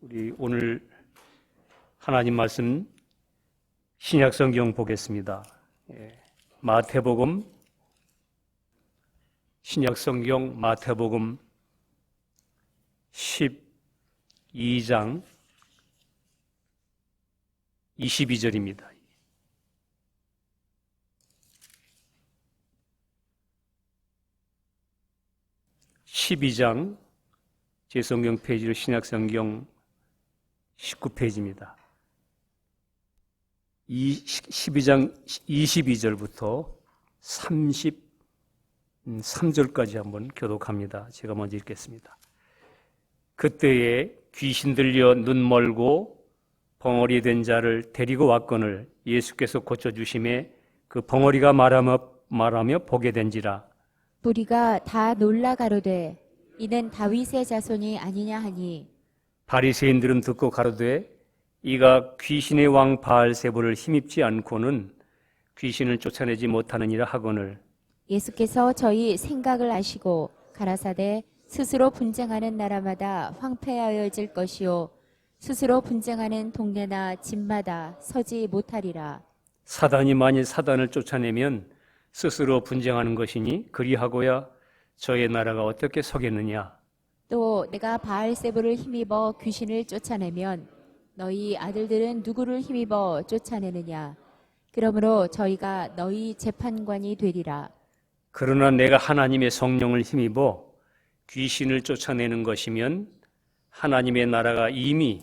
우리 오늘 하나님 말씀 신약 성경 보겠습니다. 마태복음, 신약 성경 마태복음 12장 22절입니다. 12장 제 성경 페이지로 신약 성경 19페이지입니다. 12장 22절부터 33절까지 한번 교독합니다. 제가 먼저 읽겠습니다. 그때에 귀신 들려 눈 멀고 벙어리 된 자를 데리고 왔거늘 예수께서 고쳐주심에 그 벙어리가 말하며 보게 된지라. 무리가 다 놀라 가로되 이는 다윗의 자손이 아니냐 하니 바리새인들은 듣고 가로되 이가 귀신의 왕 바알세불을 힘입지 않고는 귀신을 쫓아내지 못하느니라 하거늘 예수께서 저희 생각을 아시고 가라사대 스스로 분쟁하는 나라마다 황폐하여질 것이요 스스로 분쟁하는 동네나 집마다 서지 못하리라. 사단이 만일 사단을 쫓아내면 스스로 분쟁하는 것이니 그리하고야 저의 나라가 어떻게 서겠느냐. 또 내가 바알세불을 힘입어 귀신을 쫓아내면 너희 아들들은 누구를 힘입어 쫓아내느냐. 그러므로 저희가 너희 재판관이 되리라. 그러나 내가 하나님의 성령을 힘입어 귀신을 쫓아내는 것이면 하나님의 나라가 이미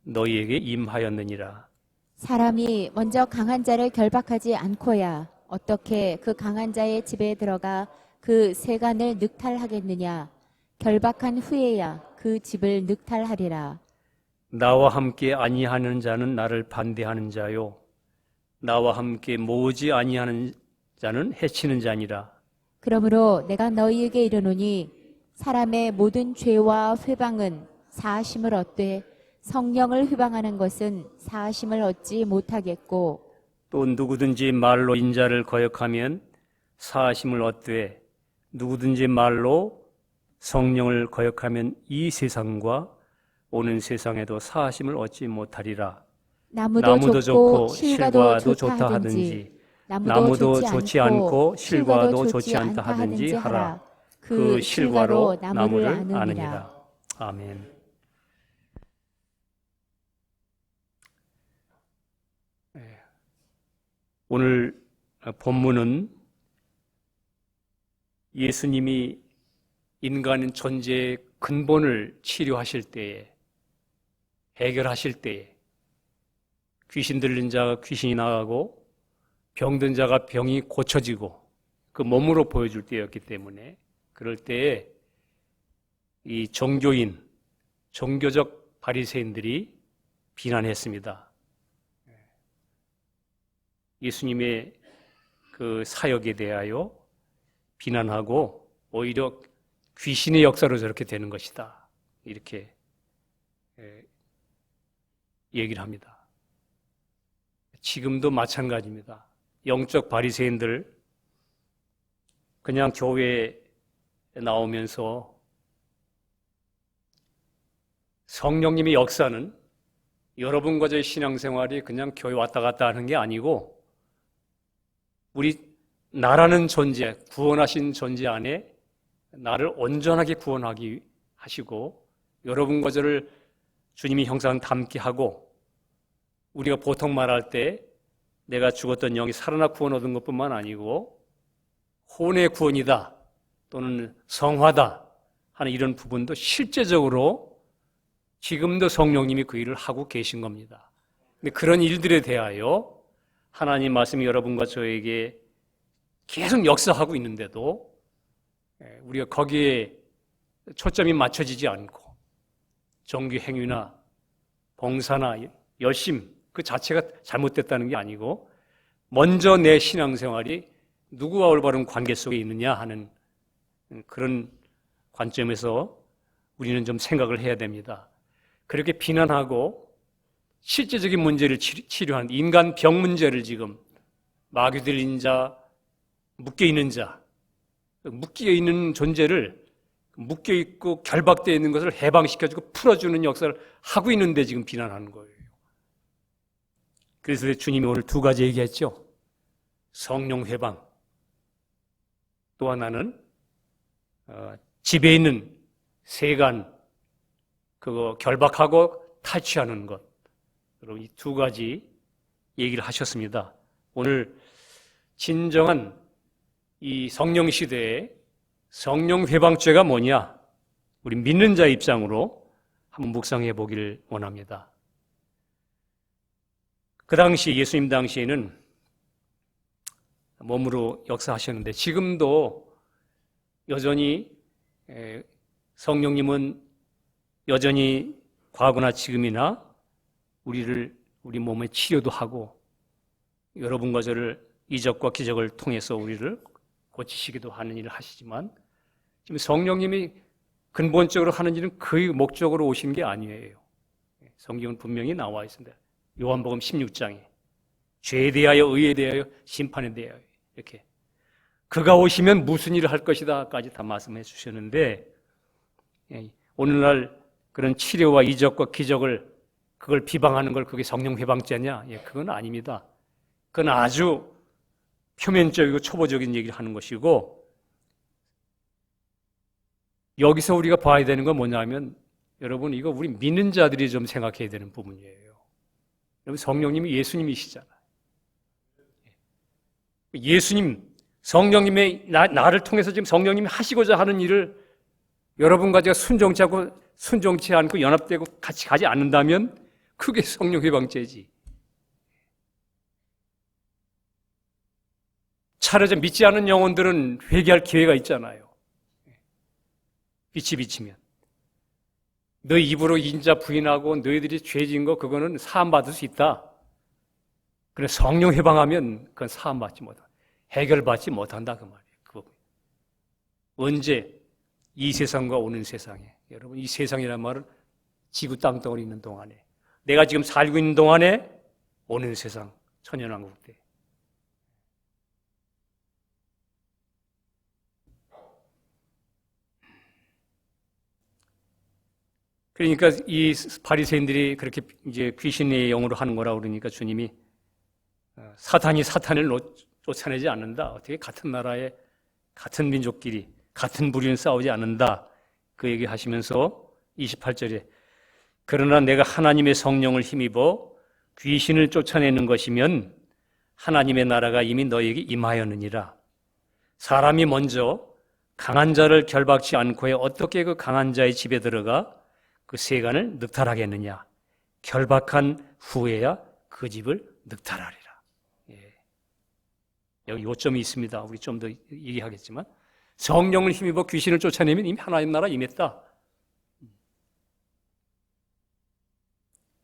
너희에게 임하였느니라. 사람이 먼저 강한 자를 결박하지 않고야 어떻게 그 강한 자의 집에 들어가 그 세간을 늑탈하겠느냐. 결박한 후에야 그 집을 늑탈하리라. 나와 함께 아니하는 자는 나를 반대하는 자요 나와 함께 모으지 아니하는 자는 해치는 자니라. 그러므로 내가 너희에게 이르노니 사람의 모든 죄와 회방은 사하심을 얻되 성령을 회방하는 것은 사하심을 얻지 못하겠고 또 누구든지 말로 인자를 거역하면 사하심을 얻되 누구든지 말로 성령을 거역하면 이 세상과 오는 세상에도 사하심을 얻지 못하리라. 나무도 좋고 실과도 좋다 하든지 나무도 좋지 않고 실과도 좋지 않다 하든지 하라. 그 실과로 나무를 아느니라. 아멘. 오늘 본문은 예수님이 인간 존재의 근본을 치료하실 때에, 해결하실 때에 귀신 들린 자가 귀신이 나가고 병든 자가 병이 고쳐지고 그 몸으로 보여줄 때였기 때문에 그럴 때에 이 종교인, 종교적 바리새인들이 비난했습니다. 예수님의 그 사역에 대하여 비난하고 오히려 귀신의 역사로 저렇게 되는 것이다. 이렇게 얘기를 합니다. 지금도 마찬가지입니다. 영적 바리새인들 그냥 교회에 나오면서 성령님의 역사는 여러분과 저의 신앙생활이 그냥 교회 왔다 갔다 하는 게 아니고 우리 나라는 존재, 구원하신 존재 안에 나를 온전하게 구원하기 하시고 여러분과 저를 주님의 형상 닮게 하고 우리가 보통 말할 때 내가 죽었던 영이 살아나 구원 얻은 것뿐만 아니고 혼의 구원이다 또는 성화다 하는 이런 부분도 실제적으로 지금도 성령님이 그 일을 하고 계신 겁니다. 근데 그런 일들에 대하여 하나님 말씀이 여러분과 저에게 계속 역사하고 있는데도 우리가 거기에 초점이 맞춰지지 않고 정규 행위나 봉사나 열심 그 자체가 잘못됐다는 게 아니고 먼저 내 신앙생활이 누구와 올바른 관계 속에 있느냐 하는 그런 관점에서 우리는 좀 생각을 해야 됩니다. 그렇게 비난하고 실제적인 문제를 치료하는 인간 병 문제를 지금 마귀 들린 자, 묶여 있는 자, 묶여 있는 존재를 묶여있고 결박되어 있는 것을 해방시켜주고 풀어주는 역사를 하고 있는데 지금 비난하는 거예요. 그래서 주님이 오늘 두 가지 얘기했죠. 성령 회방, 또 하나는 집에 있는 세간 그거 결박하고 탈취하는 것. 여러분 이 두 가지 얘기를 하셨습니다. 오늘 진정한 이 성령 시대에 성령 회방죄가 뭐냐? 우리 믿는 자의 입장으로 한번 묵상해 보기를 원합니다. 그 당시 예수님 당시에는 몸으로 역사하셨는데 지금도 여전히 성령님은 여전히 과거나 지금이나 우리 몸의 치료도 하고 여러분과 저를 이적과 기적을 통해서 우리를 고치시기도 하는 일을 하시지만 지금 성령님이 근본적으로 하는 일은 그 목적으로 오신 게 아니에요. 성경은 분명히 나와 있습니다. 요한복음 16장에 죄에 대하여 의에 대하여 심판에 대하여 이렇게 그가 오시면 무슨 일을 할 것이다까지 다 말씀해 주셨는데 오늘날 그런 치료와 이적과 기적을 그걸 비방하는 걸 그게 성령 회방죄냐? 그건 아닙니다. 그건 아주 표면적이고 초보적인 얘기를 하는 것이고 여기서 우리가 봐야 되는 건 뭐냐면 여러분 이거 우리 믿는 자들이 좀 생각해야 되는 부분이에요. 여러분 성령님이 예수님이시잖아요. 예수님, 성령님의 나를 통해서 지금 성령님이 하시고자 하는 일을 여러분과 제가 순종치 않고 연합되고 같이 가지 않는다면 그게 성령 회방죄지. 차라리 믿지 않은 영혼들은 회개할 기회가 있잖아요. 빛이 비치면. 너희 입으로 인자 부인하고 너희들이 죄진 거 그거는 사함받을 수 있다. 그래 성령 회방하면 그건 사함받지 못한다. 해결받지 못한다 그 말이에요. 그 부분. 언제? 이 세상과 오는 세상에. 여러분 이 세상이란 말은 지구 땅덩어리 있는 동안에 내가 지금 살고 있는 동안에 오는 세상 천연왕국 때 그러니까 이 바리새인들이 그렇게 이제 귀신의 영으로 하는 거라 그러니까 주님이 사탄이 사탄을 쫓아내지 않는다. 어떻게 같은 나라에 같은 민족끼리 같은 부류는 싸우지 않는다. 그 얘기 하시면서 28절에 그러나 내가 하나님의 성령을 힘입어 귀신을 쫓아내는 것이면 하나님의 나라가 이미 너에게 임하였느니라. 사람이 먼저 강한 자를 결박치 않고야 어떻게 그 강한 자의 집에 들어가 그 세간을 늑탈하겠느냐. 결박한 후에야 그 집을 늑탈하리라. 여기 요점이 있습니다. 우리 좀 더 얘기하겠지만 성령을 힘입어 귀신을 쫓아내면 이미 하나님 나라 임했다.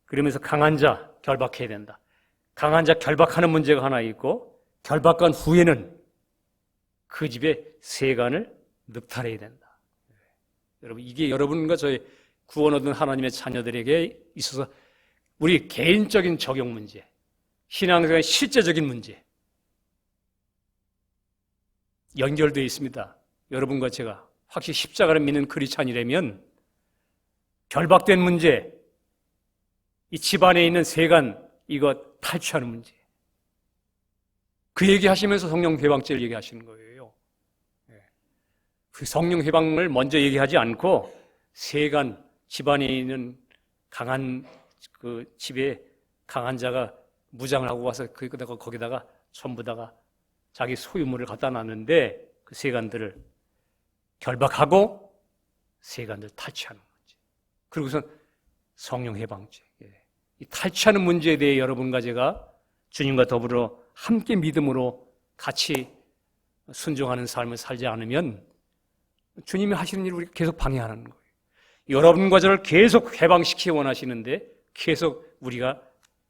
그러면서 강한 자 결박해야 된다. 강한 자 결박하는 문제가 하나 있고 결박한 후에는 그 집의 세간을 늑탈해야 된다. 여러분 이게 여러분과 저희 구원 얻은 하나님의 자녀들에게 있어서 우리 개인적인 적용 문제, 신앙생활의 실제적인 문제 연결되어 있습니다. 여러분과 제가 확실히 십자가를 믿는 크리스찬이라면 결박된 문제, 이 집안에 있는 세간 이거 탈취하는 문제 그 얘기하시면서 성령 회방죄를 얘기하시는 거예요. 그 성령 회방을 먼저 얘기하지 않고 세간 집안에 있는 강한 그 집에 강한 자가 무장을 하고 와서 거기다가 전부 다가 자기 소유물을 갖다 놨는데 그 세간들을 결박하고 세간들 탈취하는 문제. 그리고선 성령 회방죄. 이 탈취하는 문제에 대해 여러분과 제가 주님과 더불어 함께 믿음으로 같이 순종하는 삶을 살지 않으면 주님이 하시는 일을 우리가 계속 방해하는 거예요. 여러분과 저를 계속 해방시키기 원하시는데 계속 우리가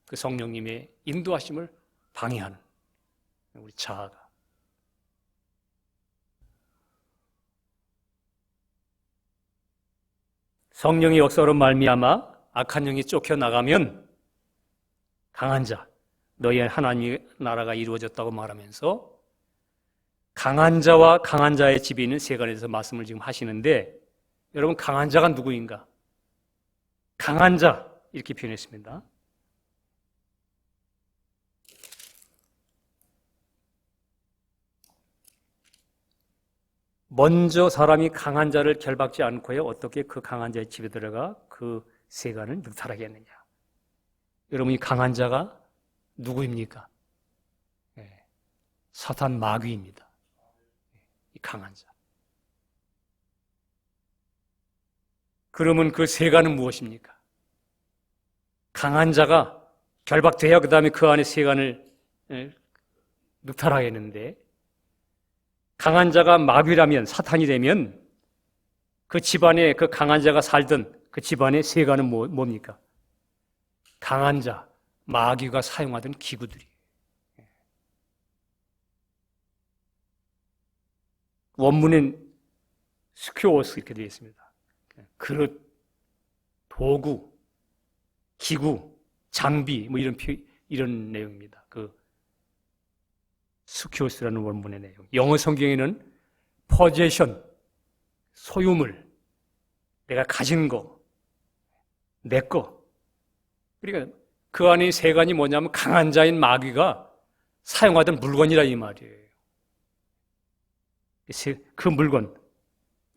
그 성령님의 인도하심을 방해하는 우리 자아가. 성령의 역사로 말미암아 악한 영이 쫓겨나가면 강한 자, 너희의 하나님의 나라가 이루어졌다고 말하면서 강한 자와 강한 자의 집에 있는 세간에 대해서 말씀을 지금 하시는데 여러분, 강한 자가 누구인가? 강한 자, 이렇게 표현했습니다. 먼저 사람이 강한 자를 결박지 않고야 어떻게 그 강한 자의 집에 들어가 그 세간을 늑탈하겠느냐. 여러분, 이 강한 자가 누구입니까? 사탄 마귀입니다. 이 강한 자. 그러면 그 세간은 무엇입니까? 강한 자가 결박돼야 그 다음에 그 안에 세간을 늑탈하겠는데, 강한 자가 마귀라면, 사탄이 되면 그 집안에 그 강한 자가 살던 그 집안의 세간은 뭡니까? 강한 자, 마귀가 사용하던 기구들이. 원문엔 스퀘어스 이렇게 되어 있습니다. 그릇, 도구, 기구, 장비, 뭐 이런 내용입니다. 그 스퀘어스라는 원문의 내용. 영어 성경에는 possession, 소유물, 내가 가진 거, 내 거. 그러니까 그 안에 세간이 뭐냐면 강한 자인 마귀가 사용하던 물건이라 이 말이에요. 그 물건.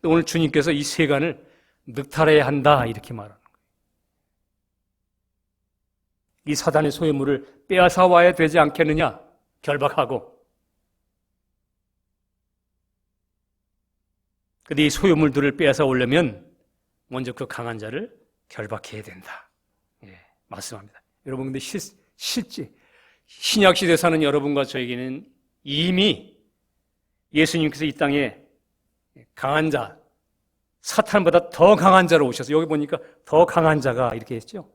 오늘 주님께서 이 세간을 늑탈해야 한다 이렇게 말하는 거예요. 이 사단의 소유물을 빼앗아 와야 되지 않겠느냐? 결박하고. 근데 이 소유물들을 빼앗아 오려면 먼저 그 강한 자를 결박해야 된다. 예, 말씀합니다. 여러분, 근데 실제 신약 시대 사는 여러분과 저에게는 이미 예수님께서 이 땅에 강한 자, 사탄보다 더 강한 자로 오셔서, 여기 보니까 더 강한 자가 이렇게 했죠.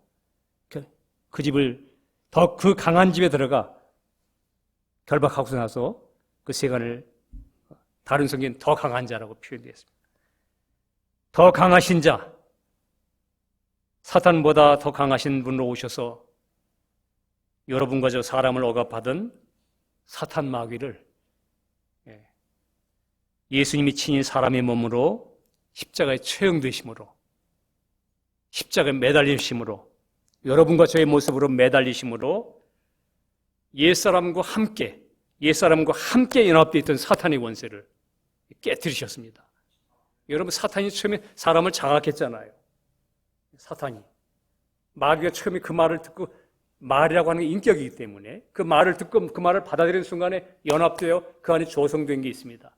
그 집을 더 그 강한 집에 들어가 결박하고 나서 그 세간을, 다른 성경은 더 강한 자라고 표현되어 있습니다. 더 강하신 자, 사탄보다 더 강하신 분으로 오셔서 여러분과 저 사람을 억압하던 사탄 마귀를 예수님이 친히 사람의 몸으로 십자가에 처형되심으로, 십자가에 매달리심으로, 여러분과 저의 모습으로 매달리심으로 옛사람과 함께 연합되어 있던 사탄의 원세를 깨뜨리셨습니다. 여러분, 사탄이 처음에 사람을 장악했잖아요. 사탄이. 마귀가 처음에 그 말을 듣고, 말이라고 하는 게 인격이기 때문에 그 말을 듣고 그 말을 받아들이는 순간에 연합되어 그 안에 조성된 게 있습니다.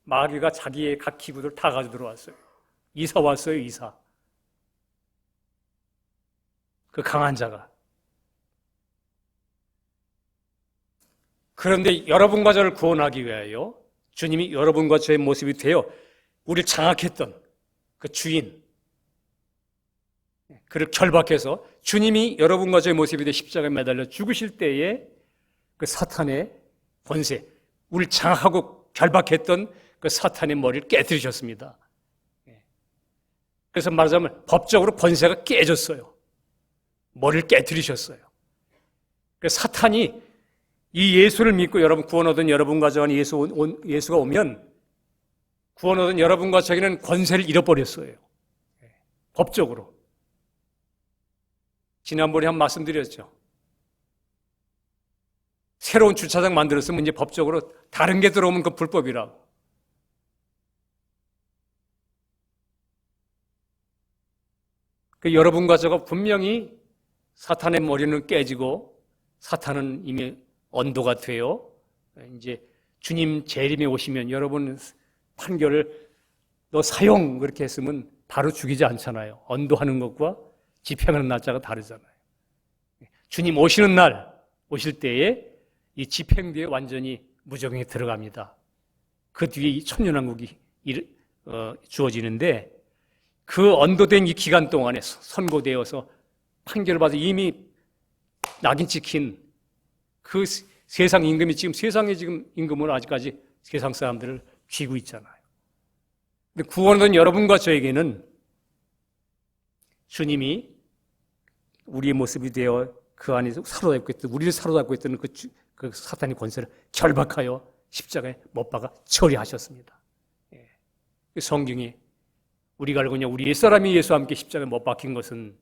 마귀가 자기의 각 기구들 다 가지고 들어왔어요. 이사 왔어요, 이사. 그 강한 자가. 그런데 여러분과 저를 구원하기 위하여 주님이 여러분과 저의 모습이 되어 우리를 장악했던 그 주인, 그를 결박해서 주님이 여러분과 저의 모습이 되어 십자가에 매달려 죽으실 때에 그 사탄의 권세, 우리를 장악하고 결박했던 그 사탄의 머리를 깨뜨리셨습니다. 그래서 말하자면 법적으로 권세가 깨졌어요. 머리를 깨뜨리셨어요. 그래서 사탄이 이 예수를 믿고 여러분 구원 얻은 여러분과 저는 예수가 오면 구원 얻은 여러분과 저에게는 권세를 잃어버렸어요. 법적으로. 지난번에 한 말씀드렸죠. 새로운 주차장 만들었으면 이제 법적으로 다른 게 들어오면 그 불법이라고. 그 여러분과 저가 분명히 사탄의 머리는 깨지고 사탄은 이미 언도가 되어 이제 주님 재림에 오시면 여러분 판결을 너 사형 그렇게 했으면 바로 죽이지 않잖아요. 언도하는 것과 집행하는 날짜가 다르잖아요. 주님 오시는 날 오실 때에 이 집행뒤에 완전히 무적행에 들어갑니다. 그 뒤에 이 천년왕국이 주어지는데 그 언도된 이 기간 동안에 선고되어서 판결을 받아 이미 낙인 찍힌 그 세상 임금이 지금 세상에 지금 임금은 아직까지 세상 사람들을 쥐고 있잖아요. 근데 구원은 여러분과 저에게는 주님이 우리의 모습이 되어 그 안에서 사로잡고 있던, 우리를 사로잡고 있던 그 사탄의 권세를 결박하여 십자가에 못 박아 처리하셨습니다. 성경이 우리가 알고 있냐, 우리 옛사람이 예수와 함께 십자가에 못 박힌 것은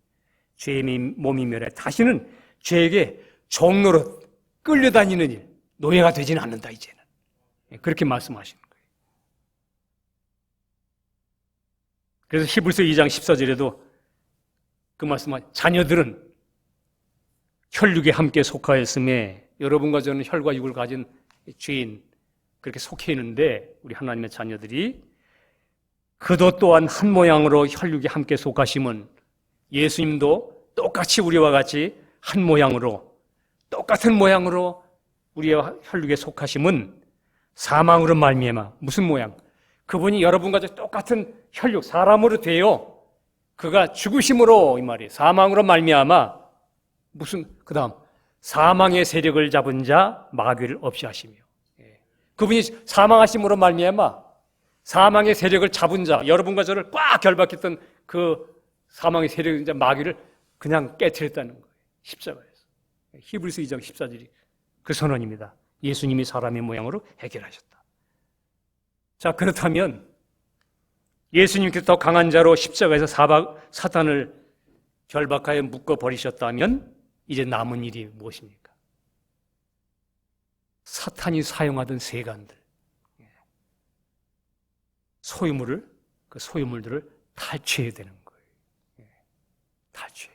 죄의 몸이 멸해 다시는 죄에게 종로로 끌려다니는 일, 노예가 되지는 않는다 이제는. 그렇게 말씀하시는 거예요. 그래서 히브리서 2장 14절에도 그 말씀은 자녀들은 혈육에 함께 속하였음에 여러분과 저는 혈과 육을 가진 죄인 그렇게 속해 있는데 우리 하나님의 자녀들이 그도 또한 한 모양으로 혈육에 함께 속하심은 예수님도 똑같이 우리와 같이 한 모양으로 똑같은 모양으로 우리의 혈육에 속하심은 사망으로 말미암아 무슨 모양? 그분이 여러분과 똑같은 혈육 사람으로 되어 그가 죽으심으로 이 말이에요. 사망으로 말미암아 무슨 그다음 사망의 세력을 잡은 자 마귀를 없이 하시며 그분이 사망하심으로 말미암아 사망의 세력을 잡은 자 여러분과 저를 꽉 결박했던 그 사망의 세력을 잡은 마귀를 그냥 깨트렸다는 거예요. 십자가에서. 히브리서 2장 14절이 그 선언입니다. 예수님이 사람의 모양으로 해결하셨다. 자, 그렇다면 예수님께서 더 강한 자로 십자가에서 사탄을 결박하여 묶어버리셨다면 이제 남은 일이 무엇입니까? 사탄이 사용하던 세간들, 소유물을, 그 소유물들을 탈취해야 되는 거예요. 탈취.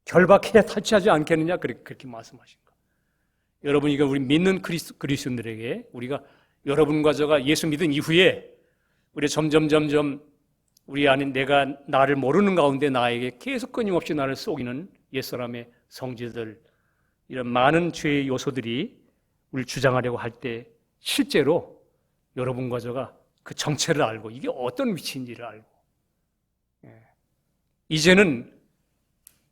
결박해야 탈취하지 않겠느냐? 그렇게 말씀하신 거. 여러분, 이거 우리 믿는 그리스도인들에게 우리가 여러분과 저가 예수 믿은 이후에 우리 점점 우리 안에 내가 나를 모르는 가운데 나에게 계속 끊임없이 나를 속이는 옛사람의 성질들 이런 많은 죄의 요소들이 우리를 주장하려고 할 때 실제로 여러분과 저가 그 정체를 알고 이게 어떤 위치인지를 알고 이제는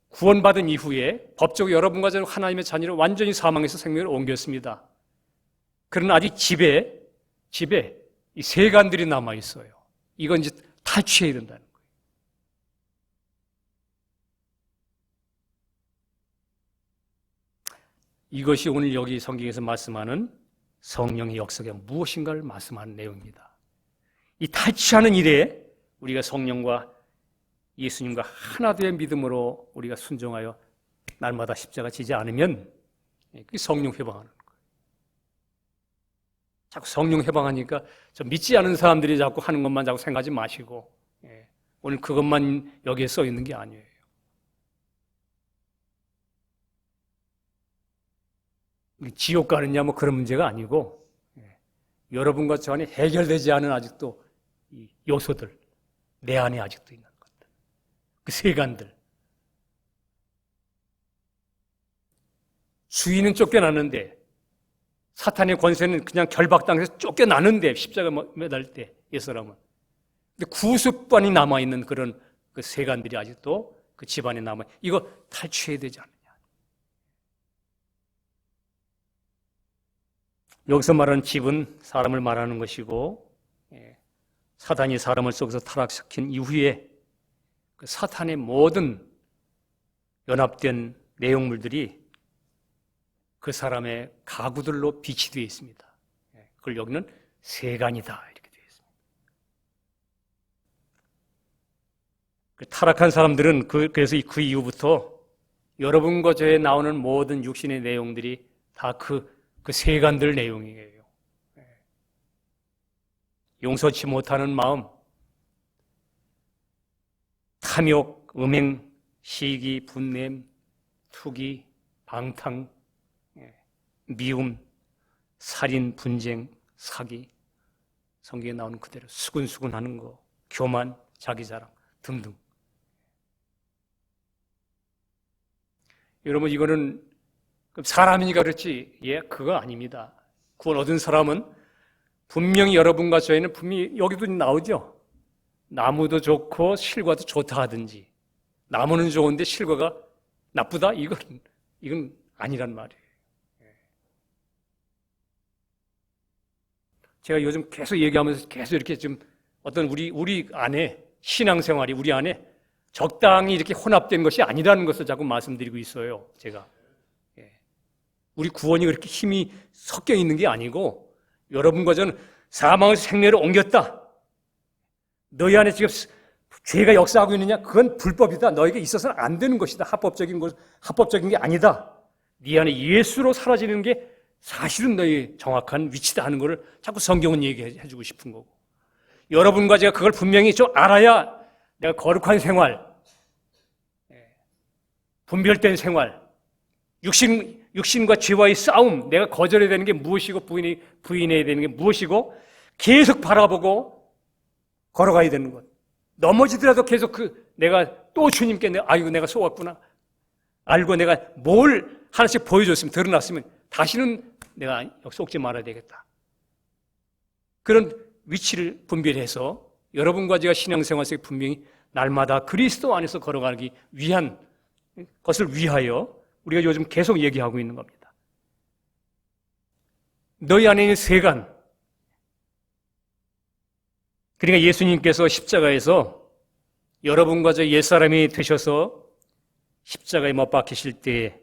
구원받은 이후에 법적으로 여러분과 저는 하나님의 자녀를 완전히 사망에서 생명을 옮겼습니다. 그러나 아직 집에 이 세간들이 남아 있어요. 이건 이제 탈취해야 된다는 거예요. 이것이 오늘 여기 성경에서 말씀하는 성령의 역사가 무엇인가를 말씀하는 내용입니다. 이 탈취하는 일에 우리가 성령과 예수님과 하나 된 믿음으로 우리가 순종하여 날마다 십자가 지지 않으면 그게 성령 회방하는 거예요. 자꾸 성령 해방하니까 저 믿지 않은 사람들이 자꾸 하는 것만 자꾸 생각하지 마시고 오늘 그것만 여기에 써 있는 게 아니에요. 지옥 가느냐 뭐 그런 문제가 아니고 여러분과 저 안에 해결되지 않은 아직도 이 요소들 내 안에 아직도 있는 것들 그 세간들 주인은 쫓겨났는데 사탄의 권세는 그냥 결박당해서 쫓겨나는데 십자가 매달 때 옛사람은 근데 구습관이 남아있는 그런 그 세간들이 아직도 그 집안에 남아 이거 탈취해야 되지 않느냐. 여기서 말하는 집은 사람을 말하는 것이고 사탄이 사람을 속에서 타락시킨 이후에 그 사탄의 모든 연합된 내용물들이 그 사람의 가구들로 빛이 되어 있습니다. 그걸 여기는 세간이다 이렇게 되어 있습니다. 그 타락한 사람들은 그래서 그 이후부터 여러분과 저에 나오는 모든 육신의 내용들이 다 그 세간들 내용이에요. 용서치 못하는 마음, 탐욕, 음행, 시기, 분냄, 투기, 방탕, 미움, 살인, 분쟁, 사기, 성경에 나오는 그대로 수근수근하는 거, 교만, 자기자랑 등등. 여러분 이거는 사람이니까 그렇지 그거 아닙니다. 구원 얻은 사람은 분명히 여러분과 저희는 분명히 여기도 나오죠. 나무도 좋고 실과도 좋다 하든지 나무는 좋은데 실과가 나쁘다? 이건 아니란 말이에요. 제가 요즘 계속 얘기하면서 계속 이렇게 좀 어떤 우리 안에 신앙생활이 우리 안에 적당히 이렇게 혼합된 것이 아니라는 것을 자꾸 말씀드리고 있어요. 제가 우리 구원이 그렇게 힘이 섞여 있는 게 아니고 여러분과 저는 사망에서 생명을 옮겼다. 너희 안에 지금 죄가 역사하고 있느냐? 그건 불법이다. 너에게 있어서는 안 되는 것이다. 합법적인 게 아니다. 네 안에 예수로 사라지는 게 사실은 너희 정확한 위치다 하는 것을 자꾸 성경은 얘기해 주고 싶은 거고. 여러분과 제가 그걸 분명히 좀 알아야 내가 거룩한 생활, 분별된 생활, 육신과 죄와의 싸움, 내가 거절해야 되는 게 무엇이고 부인해야 되는 게 무엇이고 계속 바라보고 걸어가야 되는 것. 넘어지더라도 계속 내가 또 주님께 내가 속았구나. 알고 내가 뭘 하나씩 보여줬으면, 드러났으면 다시는 내가 속지 말아야 되겠다. 그런 위치를 분별해서 여러분과 제가 신앙생활 속에 분명히 날마다 그리스도 안에서 걸어가기 위한 것을 위하여 우리가 요즘 계속 얘기하고 있는 겁니다. 너희 안에 있는 세간, 그러니까 예수님께서 십자가에서 여러분과 저 옛사람이 되셔서 십자가에 못 박히실 때에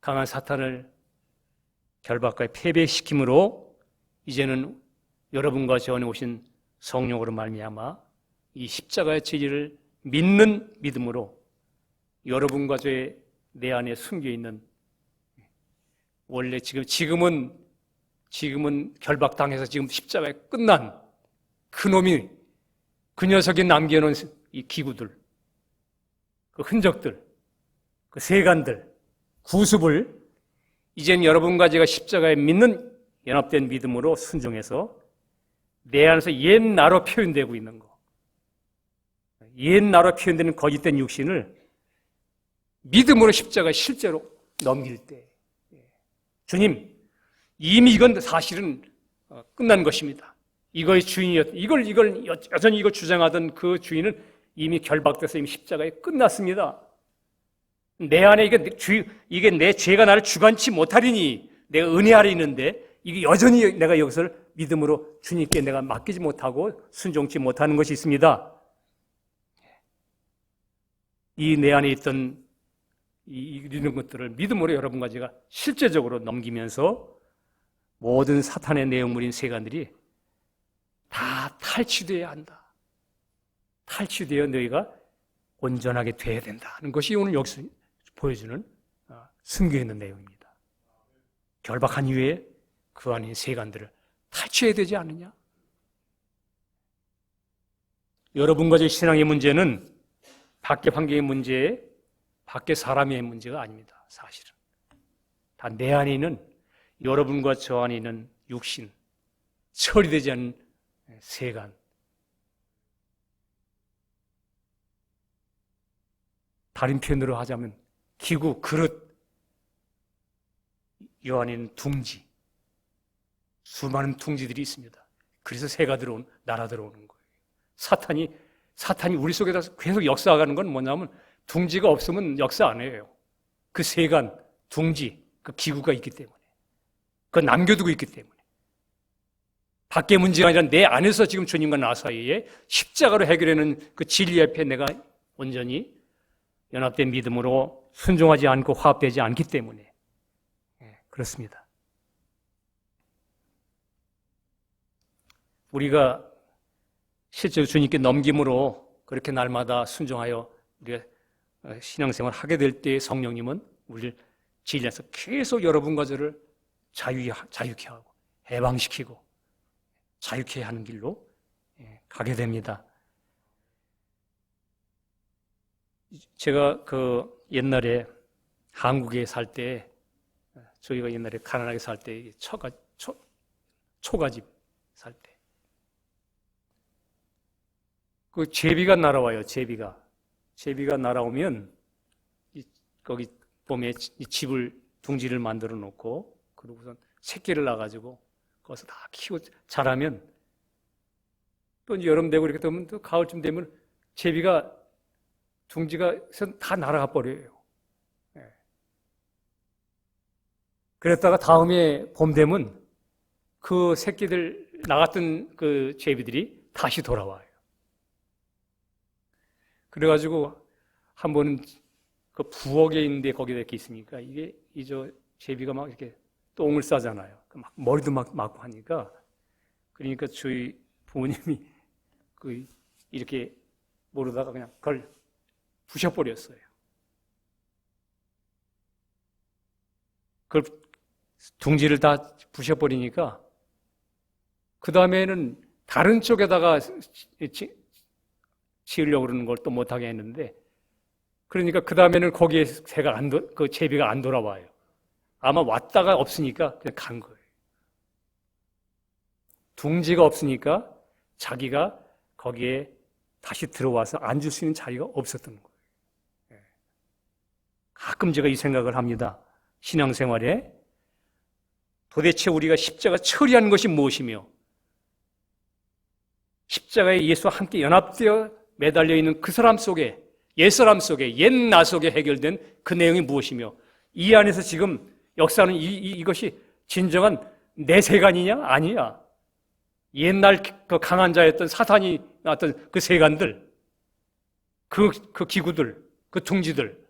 강한 사탄을 결박하여 패배시킴으로 이제는 여러분과 저 안에 오신 성령으로 말미암아 이 십자가의 진리를 믿는 믿음으로 여러분과 저의 내 안에 숨겨 있는 원래 지금은 결박당해서 지금 십자가에 끝난 그놈이 그 녀석이 남겨놓은 이 기구들, 그 흔적들, 그 세간들, 구습을 이젠 여러분과 제가 십자가에 믿는 연합된 믿음으로 순종해서 내 안에서 옛 나로 표현되고 있는 거, 옛 나로 표현되는 거짓된 육신을 믿음으로 십자가에 실제로 넘길 때, 주님, 이미 이건 사실은 끝난 것입니다. 이거의 이걸 여전히 이걸 주장하던 그 주인은 이미 결박돼서 이미 십자가에 끝났습니다. 내 안에 이게 내 죄가 나를 주관치 못하리니 내가 은혜 아래 있는데 이게 여전히 내가 이것을 믿음으로 주님께 내가 맡기지 못하고 순종치 못하는 것이 있습니다. 이 내 안에 있던 이런 것들을 믿음으로 여러분과 제가 실제적으로 넘기면서 모든 사탄의 내용물인 세간들이 다 탈취되어야 한다. 탈취되어 너희가 온전하게 되어야 된다는 것이 오늘 여기서 보여주는 숨겨있는 내용입니다. 결박한 이후에 그 안에 세간들을 탈취해야 되지 않느냐? 여러분과 제 신앙의 문제는 밖의 환경의 문제, 밖의 사람의 문제가 아닙니다. 사실은 다 내 안에 있는 여러분과 저 안에 있는 육신, 처리되지 않은 세간, 다른 표현으로 하자면 기구, 그릇, 요 안에는 둥지, 수많은 둥지들이 있습니다. 그래서 새가 날아 들어오는 거예요. 사탄이 우리 속에서 계속 역사하는 건 뭐냐면 둥지가 없으면 역사 안 해요. 그 세간, 둥지, 그 기구가 있기 때문에, 그거 남겨두고 있기 때문에. 밖의 문제가 아니라 내 안에서 지금 주님과 나 사이에 십자가로 해결하는 그 진리 앞에 내가 온전히 연합된 믿음으로 순종하지 않고 화합되지 않기 때문에 그렇습니다. 우리가 실제로 주님께 넘김으로 그렇게 날마다 순종하여 우리가 신앙생활을 하게 될 때 성령님은 우리를 진리에서 계속 여러분과 저를 자유케 하고 해방시키고 자유케 하는 길로 가게 됩니다. 제가 옛날에 한국에 살 때, 저희가 옛날에 가난하게 살 때, 초가집 살 때, 그 제비가 날아와요. 제비가 날아오면 거기 봄에 둥지를 만들어 놓고 그러고선 새끼를 낳아가지고 거기서 다 키우고 자라면 또 이제 여름 되고 이렇게 되면 또 가을쯤 되면 제비가 둥지가 다 날아가 버려요. 그랬다가 다음에 봄 되면 그 새끼들 나갔던 그 제비들이 다시 돌아와요. 그래가지고 한 번은 그 부엌에 있는데 거기다 이렇게 있으니까 이게 제비가 막 이렇게 똥을 싸잖아요. 막 머리도 막 맞고 하니까 그러니까 저희 부모님이 이렇게 모르다가 그냥 그걸 부셔버렸어요. 그걸 둥지를 다 부셔버리니까 그 다음에는 다른 쪽에다가 지으려고 그러는 걸 또 못하게 했는데, 그러니까 그 다음에는 거기에 새가 그 제비가 안 돌아와요. 아마 왔다가 없으니까 그냥 간 거예요. 둥지가 없으니까 자기가 거기에 다시 들어와서 앉을 수 있는 자리가 없었던 거예요. 가끔 제가 이 생각을 합니다. 신앙생활에 도대체 우리가 십자가 처리하는 것이 무엇이며, 십자가에 예수와 함께 연합되어 매달려 있는 그 사람 속에, 옛사람 속에, 옛나 속에 해결된 그 내용이 무엇이며, 이 안에서 지금 역사는 이것이 진정한 내 세간이냐? 아니야. 옛날 그 강한 자였던 사탄이 나왔던 그 세간들, 그 기구들, 그 둥지들,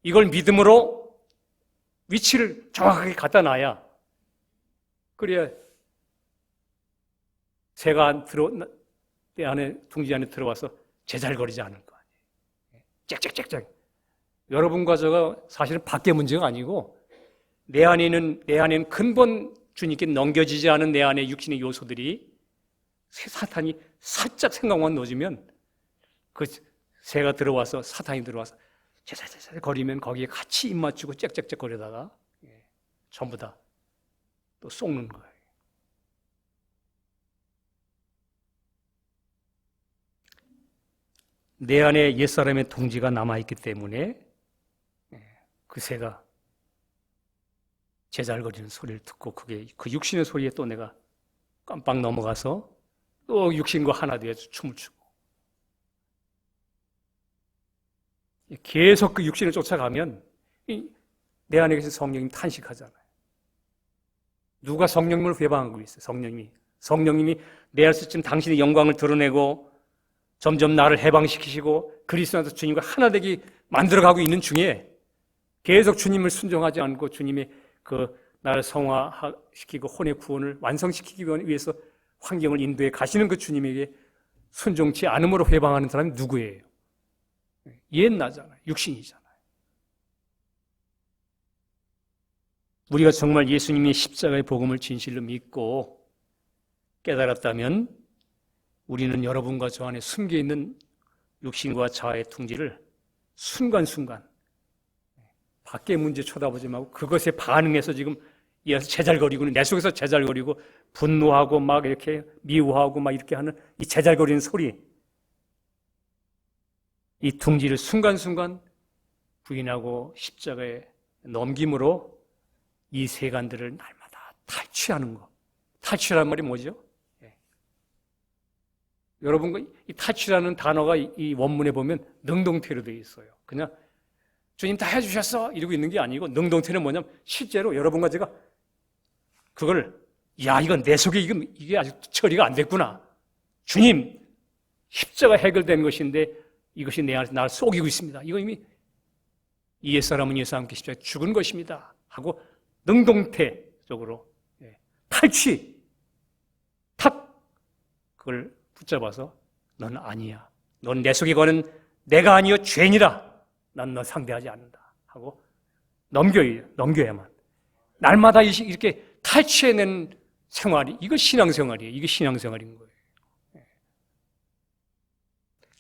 이걸 믿음으로 위치를 정확하게 갖다 놔야, 그래야 새가 내 안에, 둥지 안에 들어와서 제잘거리지 않을 거 아니에요. 짹짹짹짹. 여러분과 저가 사실은 밖의 문제가 아니고 내 안에는 근본 주님께 넘겨지지 않은 내 안의 육신의 요소들이 사탄이 살짝 생각만 넣어주면 그 새가 들어와서, 사탄이 들어와서 제잘제잘 거리면 거기에 같이 입 맞추고 짹짹짹 거리다가 전부 다 또 속는 거예요. 내 안에 옛사람의 둥지가 남아있기 때문에 그 새가 제잘거리는 소리를 듣고 그게 그 육신의 소리에 또 내가 깜빡 넘어가서 또 육신과 하나 되어서 춤을 추고, 계속 그 육신을 쫓아가면 내 안에 계신 성령님 탄식하잖아요. 누가 성령님을 회방하고 있어요? 성령님이 내 안에서 지금 당신의 영광을 드러내고 점점 나를 해방시키시고 그리스도 안에서 주님과 하나 되게 만들어가고 있는 중에 계속 주님을 순종하지 않고 주님의 그 나를 성화시키고 혼의 구원을 완성시키기 위해서 환경을 인도해 가시는 그 주님에게 순종치 않음으로 회방하는 사람이 누구예요? 옛나잖아요. 육신이잖아요. 우리가 정말 예수님의 십자가의 복음을 진실로 믿고 깨달았다면 우리는 여러분과 저 안에 숨겨있는 육신과 자아의 둥지를 순간순간 밖의 문제 쳐다보지 말고 그것에 반응해서 지금 이어서 제잘거리고 내 속에서 제잘거리고 분노하고 막 이렇게 미워하고 막 이렇게 하는 이 제잘거리는 소리, 이 둥지를 순간순간 부인하고 십자가에 넘김으로 이 세간들을 날마다 탈취하는 거. 탈취라는 말이 뭐죠? 여러분, 이 탈취라는 단어가 이 원문에 보면 능동태로 되어 있어요. 그냥 주님 다 해주셨어 이러고 있는 게 아니고, 능동태는 뭐냐면 실제로 여러분과 제가 그걸 이건 내 속에 이게 아직 처리가 안 됐구나. 주님 십자가 해결된 것인데 이것이 내 안에서 나를 속이고 있습니다. 이거 이미 이 옛사람은 예수와 함께 십자가에 죽은 것입니다 하고 능동태적으로 탈취 탁 그걸 붙잡아서 넌 아니야. 넌 내 속에 거는 내가 아니여 죄인이라. 난 너 상대하지 않는다 하고 넘겨야만. 날마다 이렇게 탈취해낸 생활이, 이거 신앙생활이에요. 이게 신앙생활인 거예요.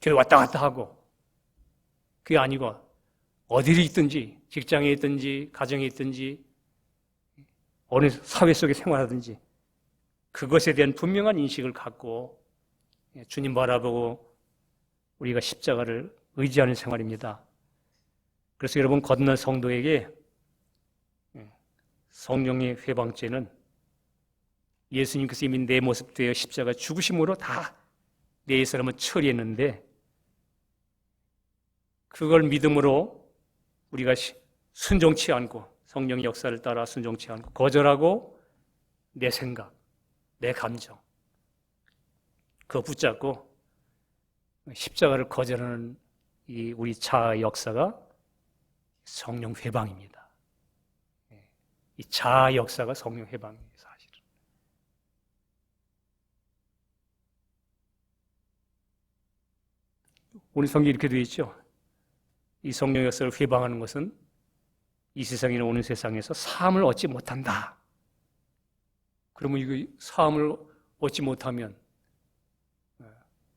교회 왔다 갔다 하고, 그게 아니고 어디를 있든지, 직장에 있든지, 가정에 있든지, 어느 사회 속에 생활하든지 그것에 대한 분명한 인식을 갖고 주님 바라보고 우리가 십자가를 의지하는 생활입니다. 그래서 여러분, 건너 성도에게 성령의 회방죄는 예수님께서 이미 내 모습 되어 십자가 죽으심으로 다 내 사람을 처리했는데, 그걸 믿음으로 우리가 순종치 않고, 성령의 역사를 따라 순종치 않고 거절하고 내 생각, 내 감정 그거 붙잡고 십자가를 거절하는 이 우리 자아의 역사가 성령 회방입니다. 이 자아 역사가 성령 회방이에요, 사실은. 오늘 성경에 이렇게 되어 있죠. 이 성령의 역사를 회방하는 것은 이 세상에 오는 세상에서 사함을 얻지 못한다. 그러면 이거 사함을 얻지 못하면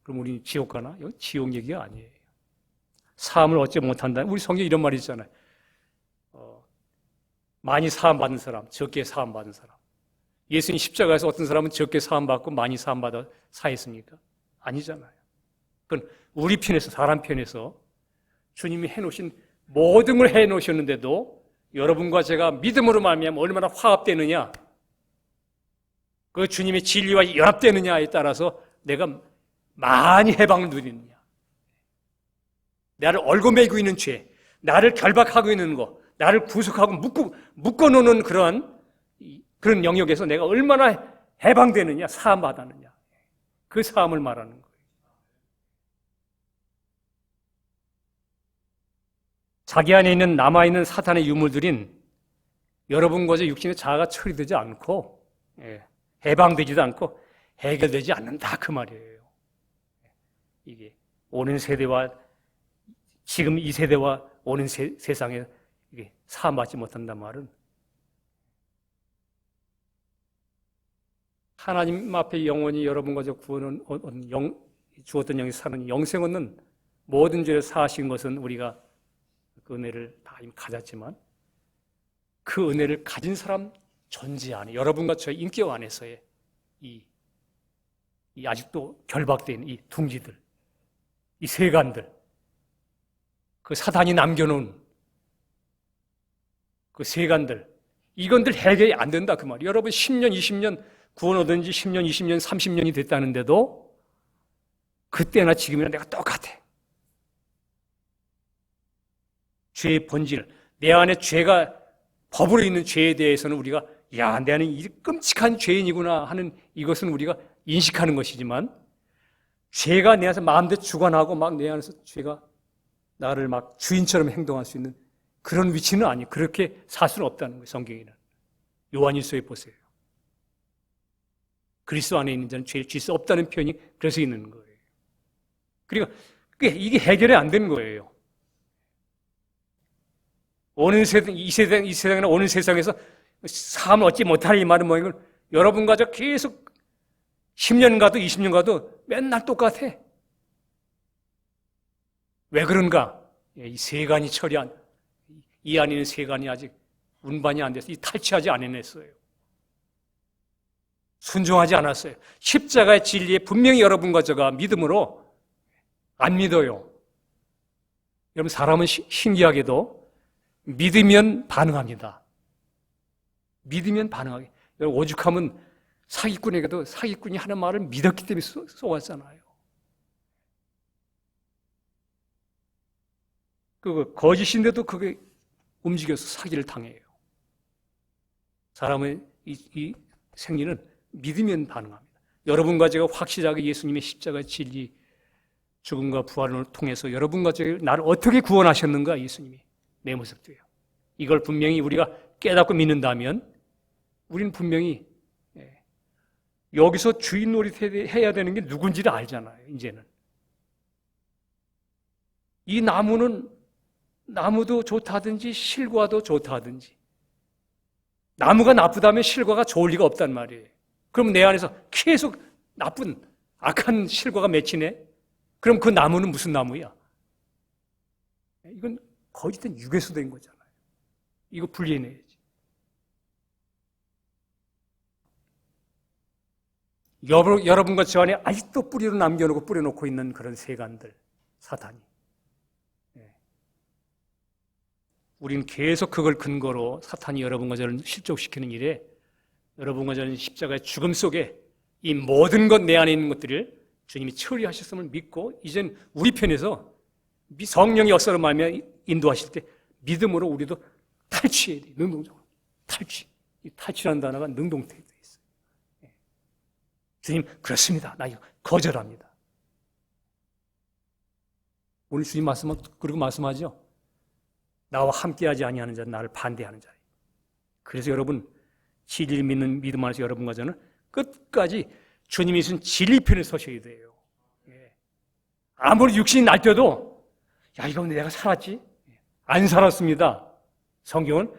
그럼 우리 지옥 가나? 이거 지옥 얘기가 아니에요. 사함을 얻지 못한다. 우리 성경에 이런 말이 있잖아요. 많이 사함 받은 사람, 적게 사함 받은 사람. 예수님 십자가에서 어떤 사람은 적게 사함 받고 많이 사함 받아 사했습니까? 아니잖아요. 그건 우리 편에서, 사람 편에서 주님이 해놓으신 모든 걸 해놓으셨는데도 여러분과 제가 믿음으로 말미암아 얼마나 화합되느냐, 그 주님의 진리와 연합되느냐에 따라서 내가 많이 해방을 누리느냐, 나를 얽어매고 있는 죄, 나를 결박하고 있는 거, 나를 구속하고 묶어놓는 그런 영역에서 내가 얼마나 해방되느냐, 사함 받았느냐, 그 사함을 말하는 거예요. 자기 안에 있는 남아있는 사탄의 유물들인 여러분과 제 육신의 자아가 처리되지 않고 해방되지도 않고 해결되지 않는다, 그 말이에요. 이게 오는 세대와 지금 이 세대와 오는 세상에 이게 사함받지 못한단 말은 하나님 앞에 영원히 여러분과 저 구원은 주었던 영이 사는 영생 얻는 모든 죄를 사하신 것은 우리가 그 은혜를 다 이미 가졌지만 그 은혜를 가진 사람 존재 안에 여러분과 저의 인격 안에서의 이 아직도 결박된 이 둥지들, 이 세간들, 그 사단이 남겨놓은 그 세간들, 이건들 해결이 안 된다, 그 말이에요. 여러분 10년, 20년 구원 얻은지 10년, 20년, 30년이 됐다는데도 그때나 지금이나 내가 똑같아. 죄의 본질, 내 안에 죄가 법으로 있는 죄에 대해서는 우리가 야, 나는 이 끔찍한 죄인이구나 하는 이것은 우리가 인식하는 것이지만 죄가 내 안에서 마음대로 주관하고 막 내 안에서 죄가 나를 막 주인처럼 행동할 수 있는 그런 위치는 아니에요. 그렇게 살 수는 없다는 거예요, 성경에는. 요한일서에 보세요. 그리스도 안에 있는 자는 죄를 질 수 없다는 표현이 그래서 있는 거예요. 그러니까 이게 해결이 안 되는 거예요. 이 세상이나 오는 세상에서 사함을 얻지 못할 이 말은 뭐예요? 여러분과 저 계속 10년 가도 20년 가도 맨날 똑같아. 왜 그런가? 이 세간이 이 안에 있는 세간이 아직 운반이 안 돼서 탈취하지 않아냈어요. 순종하지 않았어요. 십자가의 진리에 분명히 여러분과 제가 믿음으로 안 믿어요. 여러분 사람은 신기하게도 믿으면 반응합니다. 믿으면 반응하게. 여러분 오죽하면 사기꾼에게도 사기꾼이 하는 말을 믿었기 때문에 쏘았잖아요. 그 거짓인데도 그게 움직여서 사기를 당해요. 사람의 이 생리는 믿으면 반응합니다. 여러분과 제가 확실하게 예수님의 십자가 진리, 죽음과 부활을 통해서 여러분과 제가 나를 어떻게 구원하셨는가, 예수님이 내 모습도요. 이걸 분명히 우리가 깨닫고 믿는다면 우리는 분명히 여기서 주인 노릇해야 되는 게 누군지를 알잖아요. 이제는 이 나무도 좋다든지 실과도 좋다든지 나무가 나쁘다면 실과가 좋을 리가 없단 말이에요. 그럼 내 안에서 계속 나쁜 악한 실과가 맺히네. 그럼 그 나무는 무슨 나무야? 이건 거짓된 유괴수 된 거잖아요. 이거 분리해내야지. 여러분과 저 안에 아직도 뿌리로 남겨놓고 뿌려놓고 있는 그런 세간들, 사탄이. 우리는 계속 그걸 근거로 사탄이 여러분과 저를 실족시키는 일에 여러분과 저는 십자가의 죽음 속에 이 모든 것 내 안에 있는 것들을 주님이 처리하셨음을 믿고 이젠 우리 편에서 성령의 역사로 말하며 인도하실 때 믿음으로 우리도 탈취해야 돼요. 능동적으로. 탈취. 이 탈취라는 단어가 능동태에 되어 있어요. 주님, 그렇습니다. 나 이거 거절합니다. 오늘 주님 그리고 말씀하죠. 나와 함께하지 아니하는 자는 나를 반대하는 자예요. 그래서 여러분 진리를 믿는 믿음 안에서 여러분과 저는 끝까지 주님이 주신 진리 편에 서셔야 돼요. 아무리 육신이 날 때도 야, 이거 내가 살았지? 안 살았습니다. 성경은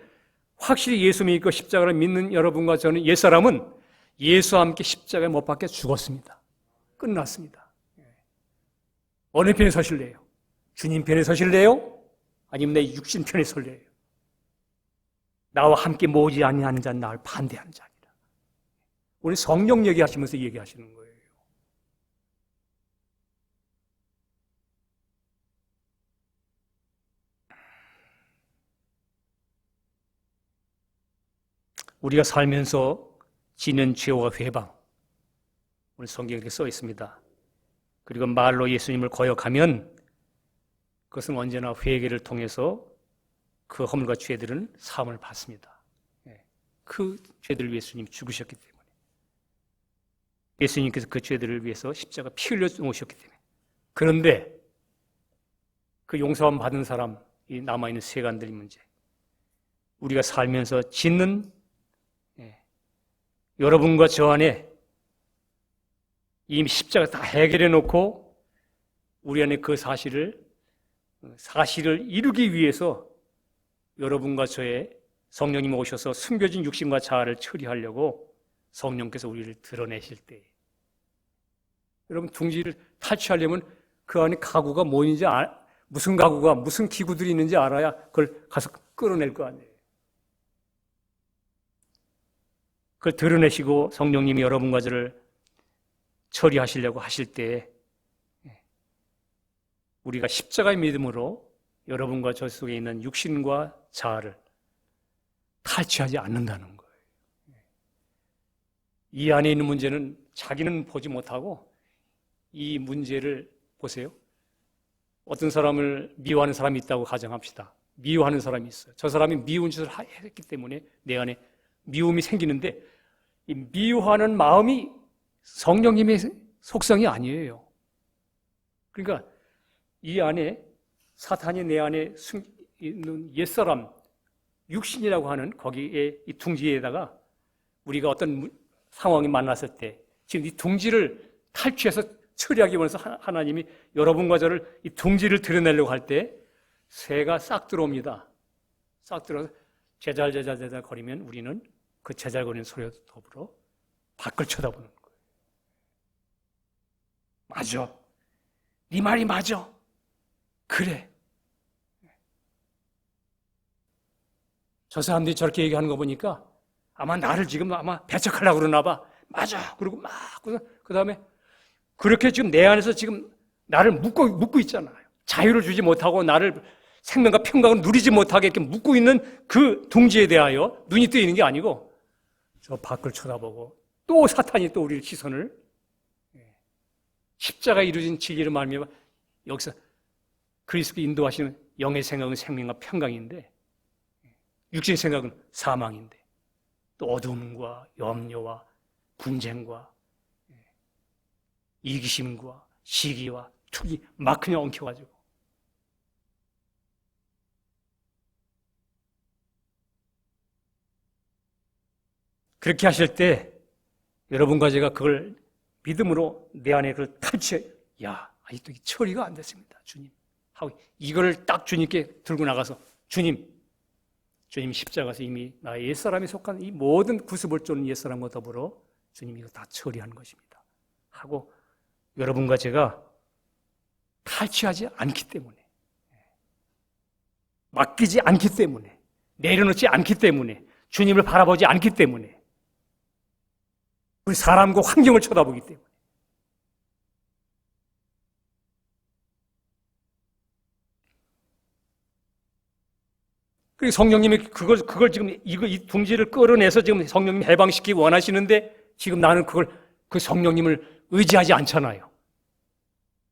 확실히 예수 믿고 십자가를 믿는 여러분과 저는 옛사람은 예수와 함께 십자가에 못 박혀 죽었습니다. 끝났습니다. 어느 편에 서실래요? 주님 편에 서실래요? 아니면 내 육신 편에 설래요? 나와 함께 모지 아니하는 자는 나를 반대하는 자니라. 오늘 성령 얘기하시면서 얘기하시는 거예요. 우리가 살면서 지는 죄와 회방, 오늘 성경에 이렇게 써 있습니다. 그리고 말로 예수님을 거역하면 그것은 언제나 회개를 통해서 그 허물과 죄들은 사함을 받습니다. 그 죄들을 위해 예수님이 죽으셨기 때문에, 예수님께서 그 죄들을 위해서 십자가 피 흘려 놓으셨기 때문에. 그런데 그 용서함 받은 사람, 이 남아있는 세간들의 문제, 우리가 살면서 짓는 여러분과 저 안에 이미 십자가 다 해결해 놓고 우리 안에 그 사실을 이루기 위해서 여러분과 저의 성령님 오셔서 숨겨진 육신과 자아를 처리하려고 성령께서 우리를 드러내실 때, 여러분 둥지를 탈취하려면 그 안에 가구가 뭐인지 무슨 가구가 무슨 기구들이 있는지 알아야 그걸 가서 끌어낼 거 아니에요. 그걸 드러내시고 성령님이 여러분과 저를 처리하시려고 하실 때 우리가 십자가의 믿음으로 여러분과 저 속에 있는 육신과 자아를 탈취하지 않는다는 거예요. 이 안에 있는 문제는 자기는 보지 못하고 이 문제를 보세요. 어떤 사람을 미워하는 사람이 있다고 가정합시다. 미워하는 사람이 있어요. 저 사람이 미운 짓을 했기 때문에 내 안에 미움이 생기는데, 이 미워하는 마음이 성령님의 속성이 아니에요. 그러니까 이 안에 사탄이 내 안에 있는 옛사람, 육신이라고 하는 거기에 이 둥지에다가 우리가 어떤 상황이 만났을 때 지금 이 둥지를 탈취해서 처리하기 위해서 하나님이 여러분과 저를 이 둥지를 드러내려고 할 때 새가 싹 들어옵니다. 싹 들어서 제잘 거리면 우리는 그 제잘거리는 소리와 더불어 밖을 쳐다보는 거예요. 맞아. 네 말이 맞아. 그래. 저 사람들이 저렇게 얘기하는 거 보니까 아마 나를 지금 아마 배척하려고 그러나 봐. 맞아. 그리고 막 그 다음에 그렇게 지금 내 안에서 지금 나를 묶고 있잖아요. 자유를 주지 못하고 나를 생명과 평강을 누리지 못하게 이렇게 묶고 있는 그 둥지에 대하여 눈이 뜨이는 게 아니고 저 밖을 쳐다보고 또 사탄이 또 우리의 시선을 십자가 이루어진 진리를 말미암아 여기서 그리스도 인도하시는 영의 생각은 생명과 평강인데 육신의 생각은 사망인데 또 어둠과 염려와 분쟁과 이기심과 시기와 투기 막 그냥 엉켜가지고 그렇게 하실 때 여러분과 제가 그걸 믿음으로 내 안에 그걸 탈취해, 야, 아직도 처리가 안 됐습니다, 주님 하고 이걸 딱 주님께 들고 나가서 주님 십자가에서 이미 나의 옛사람이 속한 이 모든 구습을 쫓는 옛사람과 더불어 주님 이거 다 처리한 것입니다 하고 여러분과 제가 탈취하지 않기 때문에, 맡기지 않기 때문에, 내려놓지 않기 때문에, 주님을 바라보지 않기 때문에, 우리 사람과 환경을 쳐다보기 때문에. 그리고 성령님이 그걸 지금 이 둥지를 끌어내서 지금 성령님 해방시키기 원하시는데 지금 나는 그 성령님을 의지하지 않잖아요.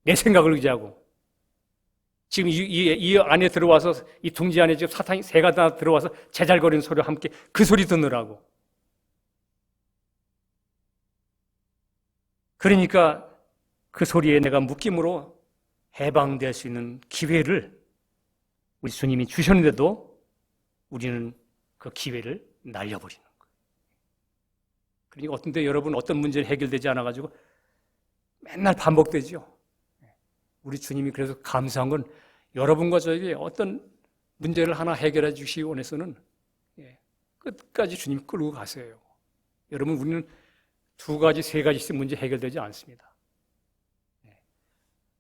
내 생각을 의지하고. 지금 이 안에 들어와서 이 둥지 안에 지금 사탄이 새가 다 들어와서 제잘거리는 소리와 함께 그 소리 듣느라고. 그러니까 그 소리에 내가 묶임으로 해방될 수 있는 기회를 우리 주님이 주셨는데도 우리는 그 기회를 날려버리는 거예요. 그러니까 어떤 때 여러분 어떤 문제를 해결되지 않아가지고 맨날 반복되죠. 우리 주님이 그래서 감사한 건 여러분과 저에게 어떤 문제를 하나 해결해 주시기 원해서는 끝까지 주님 끌고 가세요. 여러분, 우리는 두 가지, 세 가지씩 문제 해결되지 않습니다.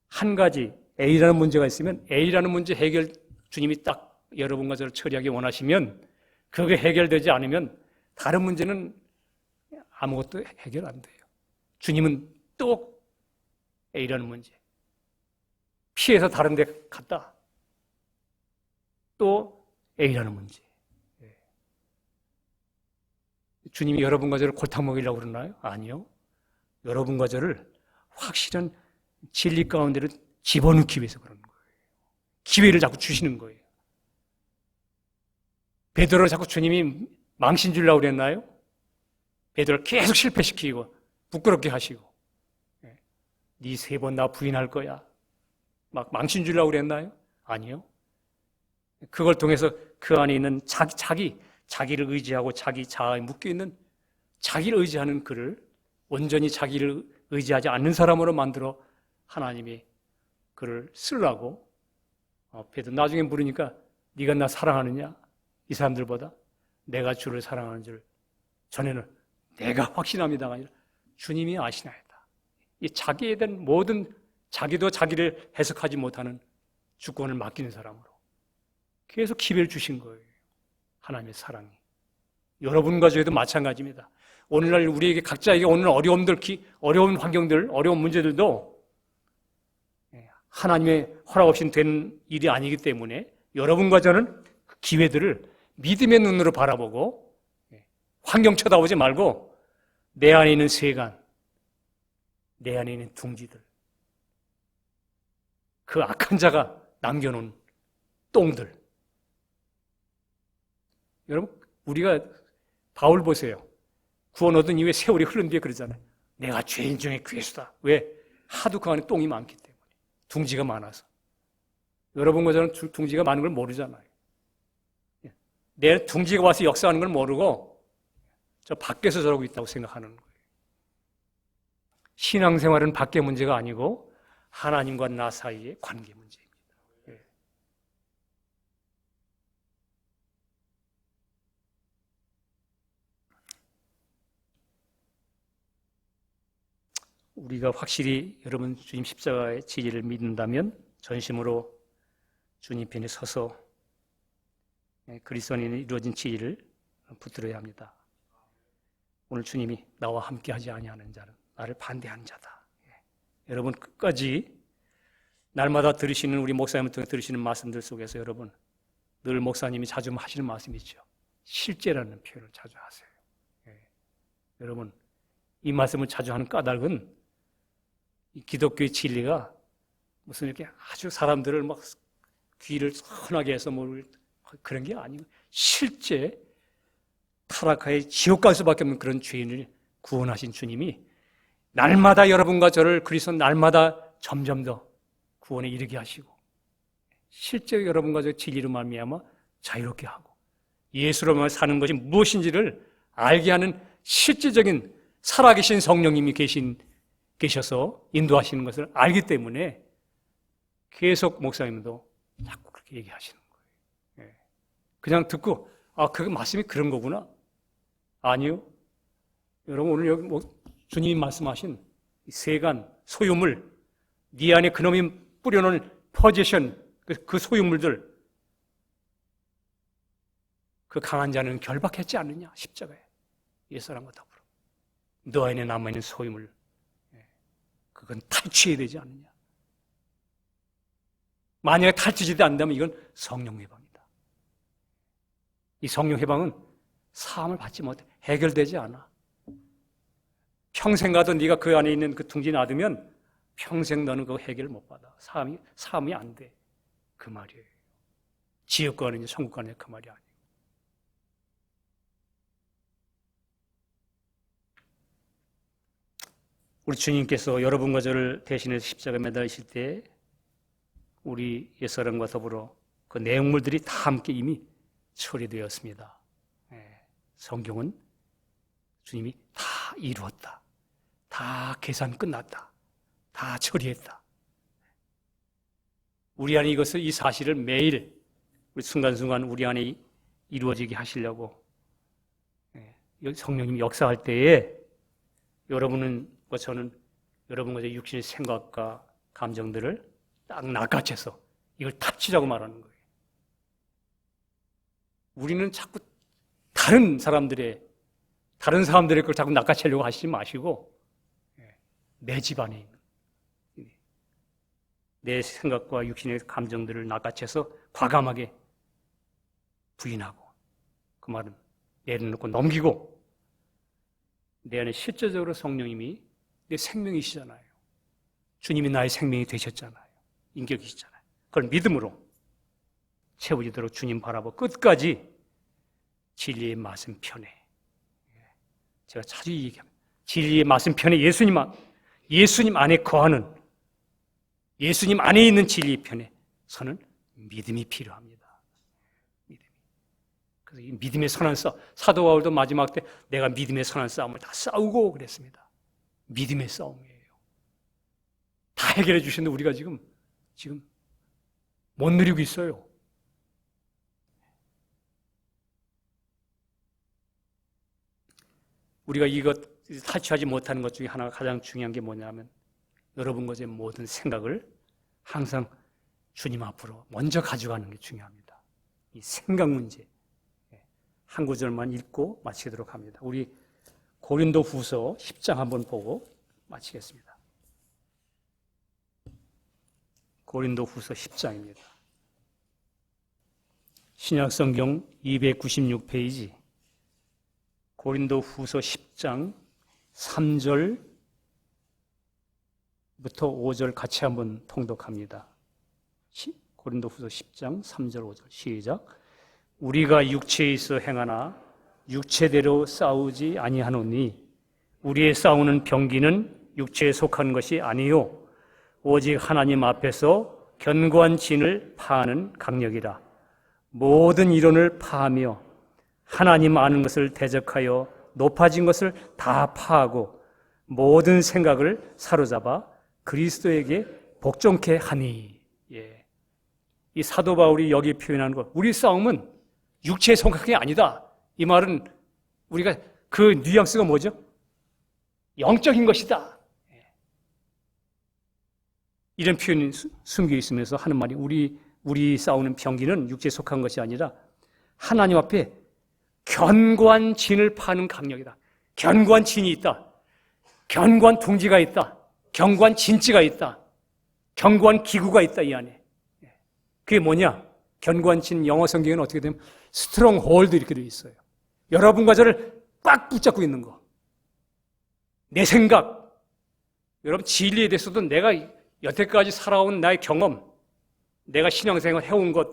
한 가지 A라는 문제가 있으면 A라는 문제 해결 주님이 딱 여러분과 저를 처리하기 원하시면 그게 해결되지 않으면 다른 문제는 아무것도 해결 안 돼요. 주님은 또 A라는 문제 피해서 다른 데 갔다. 또 A라는 문제. 주님이 여러분과 저를 골탕 먹이려고 그러나요? 아니요. 여러분과 저를 확실한 진리 가운데로 집어넣기 위해서 그러는 거예요. 기회를 자꾸 주시는 거예요. 베드로를 자꾸 주님이 망신 주려고 그랬나요? 베드로를 계속 실패시키고 부끄럽게 하시고 네 3번 나 부인할 거야. 막 망신 주려고 그랬나요? 아니요. 그걸 통해서 그 안에 있는 자기를 의지하고 자기 자아에 묶여있는 자기를 의지하는 그를 온전히 자기를 의지하지 않는 사람으로 만들어 하나님이 그를 쓰려고 베드로 나중에 물으니까 네가 나 사랑하느냐? 이 사람들보다 내가 주를 사랑하는 줄 전에는 내가 확신합니다가 아니라 주님이 아시나이다. 이 자기에 대한 모든 자기도 자기를 해석하지 못하는 주권을 맡기는 사람으로 계속 기회를 주신 거예요. 하나님의 사랑이. 여러분과 저희도 마찬가지입니다. 오늘날 우리에게 각자에게 오는 어려움들, 어려운 환경들, 어려운 문제들도 하나님의 허락 없이 된 일이 아니기 때문에 여러분과 저는 그 기회들을 믿음의 눈으로 바라보고 환경 쳐다보지 말고 내 안에 있는 세간, 내 안에 있는 둥지들, 그 악한 자가 남겨놓은 똥들. 여러분, 우리가 바울 보세요. 구원 얻은 이후에 세월이 흐른 뒤에 그러잖아요. 내가 죄인 중에 괴수다. 왜? 하도 그 안에 똥이 많기 때문에. 둥지가 많아서. 여러분과 저는 둥지가 많은 걸 모르잖아요. 내 둥지가 와서 역사하는 걸 모르고 저 밖에서 저러고 있다고 생각하는 거예요. 신앙생활은 밖의 문제가 아니고 하나님과 나 사이의 관계 문제입니다. 우리가 확실히 여러분 주님 십자가의 진리를 믿는다면 전심으로 주님 편에 서서 그리스도 안에 이루어진 진리를 붙들어야 합니다. 오늘 주님이 나와 함께하지 아니하는 자는 나를 반대하는 자다. 여러분 끝까지 날마다 들으시는 우리 목사님을 통해 들으시는 말씀들 속에서 여러분 늘 목사님이 자주 하시는 말씀이 있죠. 실제라는 표현을 자주 하세요. 여러분 이 말씀을 자주 하는 까닭은 이 기독교의 진리가 무슨 이렇게 아주 사람들을 막 귀를 선하게 해서 뭐 그런 게 아니고 실제 타락하여 지옥 갈 수밖에 없는 그런 죄인을 구원하신 주님이 날마다 여러분과 저를 그리스도 날마다 점점 더 구원에 이르게 하시고 실제 여러분과 저 진리로 말미암아 자유롭게 하고 예수로만 사는 것이 무엇인지를 알게 하는 실질적인 살아계신 성령님이 계셔서 인도하시는 것을 알기 때문에 계속 목사님도 자꾸 그렇게 얘기하시는 거예요. 그냥 듣고 그 말씀이 그런 거구나. 아니요. 여러분 오늘 여기 주님이 말씀하신 세간 소유물 네 안에 그놈이 뿌려놓은 포지션 그 소유물들 그 강한 자는 결박했지 않느냐 십자가에 옛사람과 더불어 너 안에 남아있는 소유물 그건 탈취해야 되지 않느냐. 만약에 탈취되지 않는다면 이건 성령 해방이다. 이 성령 해방은 사함을 받지 못해 해결되지 않아. 평생 가도 네가 그 안에 있는 그 둥지 놔두면 평생 너는 그거 해결 못 받아. 사함이 안 돼. 그 말이에요. 지옥 가느냐 천국 가느냐 그 말이 아니에요. 우리 주님께서 여러분과 저를 대신해서 십자가에 매달리실 때 우리 옛사람과 더불어 그 내용물들이 다 함께 이미 처리되었습니다. 성경은 주님이 다 이루었다. 다 계산 끝났다. 다 처리했다. 우리 안에 이 사실을 매일 우리 순간순간 우리 안에 이루어지게 하시려고 성령님이 역사할 때에 여러분과 저는 여러분과 육신의 생각과 감정들을 딱 낚아채서 이걸 탑치자고 말하는 거예요. 우리는 자꾸 다른 사람들의 걸 자꾸 낚아채려고 하시지 마시고 내 집안에 있는 내 생각과 육신의 감정들을 낚아채서 과감하게 부인하고 그 말은 내려놓고 넘기고 내 안에 실제적으로 성령님이 내 생명이시잖아요. 주님이 나의 생명이 되셨잖아요. 인격이시잖아요. 그걸 믿음으로 채워지도록 주님 바라보고 끝까지 진리의 맞은편에 제가 자주 얘기합니다. 진리의 맞은편에 예수님 안에 거하는 예수님 안에 있는 진리의 편에 서는 믿음이 필요합니다. 그래서 이 믿음의 선한 싸움, 사도 바울도 마지막 때 내가 믿음의 선한 싸움을 다 싸우고 그랬습니다. 믿음의 싸움이에요. 다 해결해 주셨는데 우리가 지금 못 누리고 있어요. 우리가 이것 탈취하지 못하는 것 중에 하나가 가장 중요한 게 뭐냐면 여러분 것의 모든 생각을 항상 주님 앞으로 먼저 가져가는 게 중요합니다. 이 생각 문제. 한 구절만 읽고 마치도록 합니다. 우리 고린도 후서 10장 한번 보고 마치겠습니다. 고린도 후서 10장입니다. 신약성경 296페이지 고린도 후서 10장 3절부터 5절 같이 한번 통독합니다. 고린도 후서 10장 3절 5절 시작. 우리가 육체에 있어 행하나 육체대로 싸우지 아니하노니 우리의 싸우는 병기는 육체에 속한 것이 아니요 오직 하나님 앞에서 견고한 진을 파하는 강력이라. 모든 이론을 파하며 하나님 아는 것을 대적하여 높아진 것을 다 파하고 모든 생각을 사로잡아 그리스도에게 복종케 하니. 이 사도 바울이 여기 표현하는 것, 우리 싸움은 육체에 속한 게 아니다. 이 말은 우리가 그 뉘앙스가 뭐죠? 영적인 것이다. 이런 표현이 숨겨 있으면서 하는 말이 우리 싸우는 병기는 육체에 속한 것이 아니라 하나님 앞에 견고한 진을 파는 강력이다. 견고한 진이 있다. 견고한 둥지가 있다. 견고한 진지가 있다. 견고한 기구가 있다, 이 안에. 그게 뭐냐? 견고한 진, 영어 성경에는 어떻게 되면 스트롱 홀드 이렇게 되어 있어요. 여러분과 저를 꽉 붙잡고 있는 거. 내 생각. 여러분 진리에 대해서도 내가 여태까지 살아온 나의 경험, 내가 신앙생활 해온 것,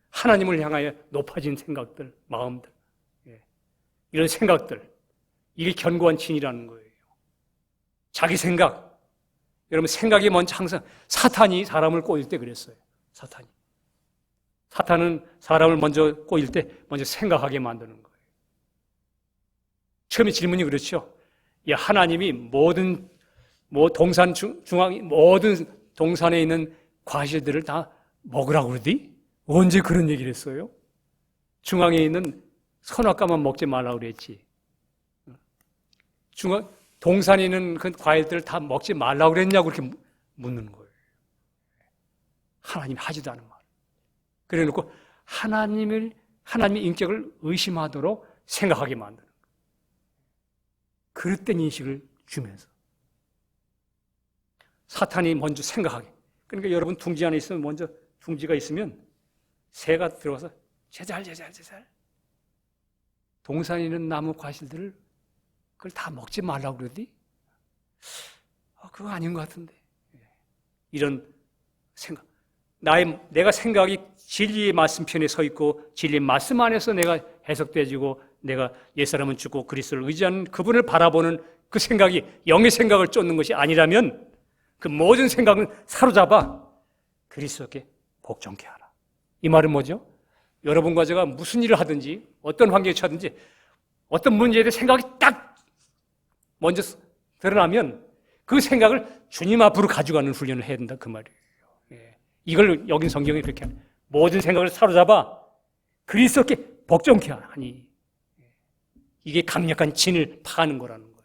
하나님을 향하여 높아진 생각들, 마음들, 이런 생각들, 이게 견고한 진이라는 거예요. 자기 생각. 여러분 생각이 먼저 항상 사탄이 사람을 꼬일 때 그랬어요. 사탄은 사람을 먼저 꼬일 때 먼저 생각하게 만드는 거예요. 처음에 질문이 그렇죠. 하나님이 모든 동산 중앙 모든 동산에 있는 과실들을 다 먹으라고 그러디? 언제 그런 얘기를 했어요? 중앙에 있는 선악과만 먹지 말라고 그랬지. 동산에 있는 그 과일들을 다 먹지 말라고 그랬냐고 그렇게 묻는 거예요. 하나님이 하지도 않은 말. 그래 놓고 하나님의 인격을 의심하도록 생각하게 만드는 거예요. 그릇된 인식을 주면서. 사탄이 먼저 생각하게. 그러니까 여러분 둥지 안에 있으면 먼저 둥지가 있으면 새가 들어가서 제잘. 동산에 있는 나무 과실들을 그걸 다 먹지 말라고 그러더니 그거 아닌 것 같은데. 이런 생각. 내가 생각이 진리의 말씀편에 서 있고 진리의 말씀 안에서 내가 해석되어지고 내가 옛사람은 죽고 그리스도를 의지하는 그분을 바라보는 그 생각이 영의 생각을 쫓는 것이 아니라면 그 모든 생각은 사로잡아 그리스도께 복종케 하라. 이 말은 뭐죠? 여러분과 제가 무슨 일을 하든지 어떤 환경에 처하든지 어떤 문제에 대해 생각이 딱 먼저 드러나면 그 생각을 주님 앞으로 가져가는 훈련을 해야 된다 그 말이에요. 이걸 여긴 성경이 그렇게 하네. 모든 생각을 사로잡아 그리스도께 복종케 하니. 이게 강력한 진을 파는 거라는 거예요.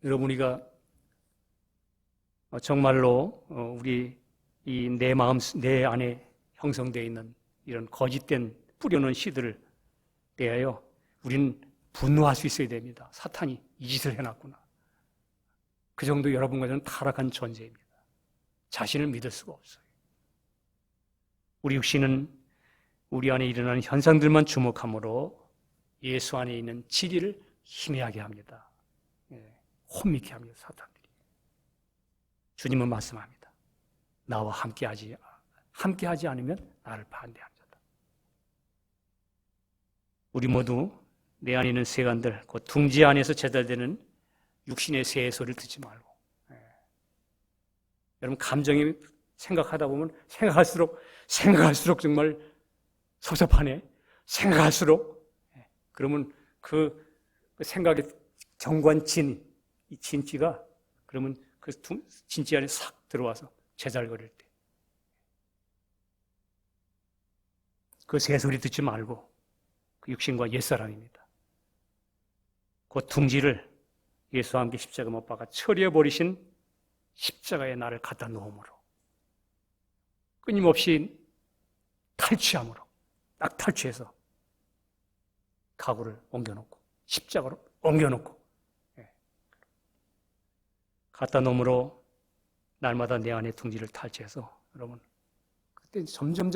여러분, 우리가 정말로 우리 이 내 마음, 내 안에 형성되어 있는 이런 거짓된 뿌려놓은 씨들을 대하여 우리는 분노할 수 있어야 됩니다. 사탄이 이 짓을 해놨구나. 그 정도 여러분과 저는 타락한 존재입니다. 자신을 믿을 수가 없어요. 우리 육신은 우리 안에 일어나는 현상들만 주목하므로 예수 안에 있는 진리를 희미하게 합니다. 혼미케 합니다. 사탄들이. 주님은 말씀합니다. 나와 함께하지 않으면 나를 반대한 자다. 우리 모두 내 안에 있는 세간들, 그 둥지 안에서 제달되는 육신의 새의 소리를 듣지 말고. 여러분, 감정이 생각하다 보면 생각할수록 정말 섭섭하네. 생각할수록. 그러면 그 생각의 견고한 이 진지가 그러면 그 진지 안에 싹 들어와서 제잘거릴 때 그 새소리 듣지 말고 그 육신과 옛사람입니다. 그 둥지를 예수와 함께 십자가 못 박아 처리해버리신 십자가에 나를 갖다 놓음으로 끊임없이 탈취함으로 딱 탈취해서 가구를 옮겨놓고 십자가로 옮겨놓고 갖다 놓음으로 날마다 내 안에 둥지를 탈취해서 여러분 그때 점점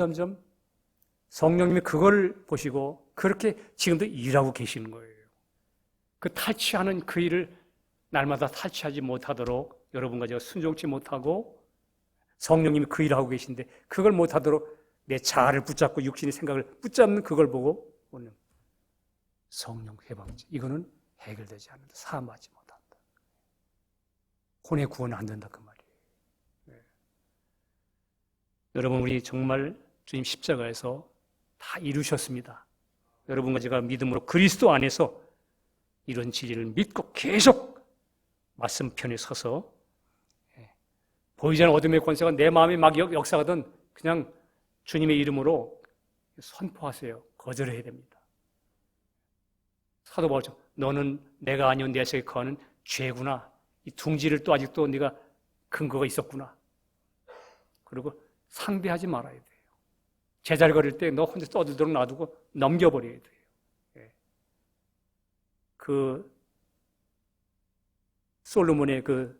성령님이 그걸 보시고 그렇게 지금도 일하고 계시는 거예요. 그 탈취하는 그 일을 날마다 탈취하지 못하도록 여러분과 제가 순종치 못하고 성령님이 그 일을 하고 계신데 그걸 못하도록 내 자아를 붙잡고 육신의 생각을 붙잡는 그걸 보고 오늘 성령 해방제 이거는 해결되지 않는다. 사함하지 못한다. 혼의 구원은 안 된다 그 말이에요. 여러분 우리 정말 주님 십자가에서 다 이루셨습니다. 여러분과 제가 믿음으로 그리스도 안에서 이런 진리를 믿고 계속 맞선편에 서서 보이지 않는 어둠의 권세가 내 마음에 막 역사하던 그냥 주님의 이름으로 선포하세요. 거절해야 됩니다. 사도 바울죠. 너는 내가 아니온 내 속에 거하는 죄구나. 이 둥지를 또 아직도 네가 근거가 있었구나. 그리고 상대하지 말아야 돼요. 제잘거릴 때 너 혼자 떠들도록 놔두고 넘겨버려야 돼요. 그 솔로몬의 그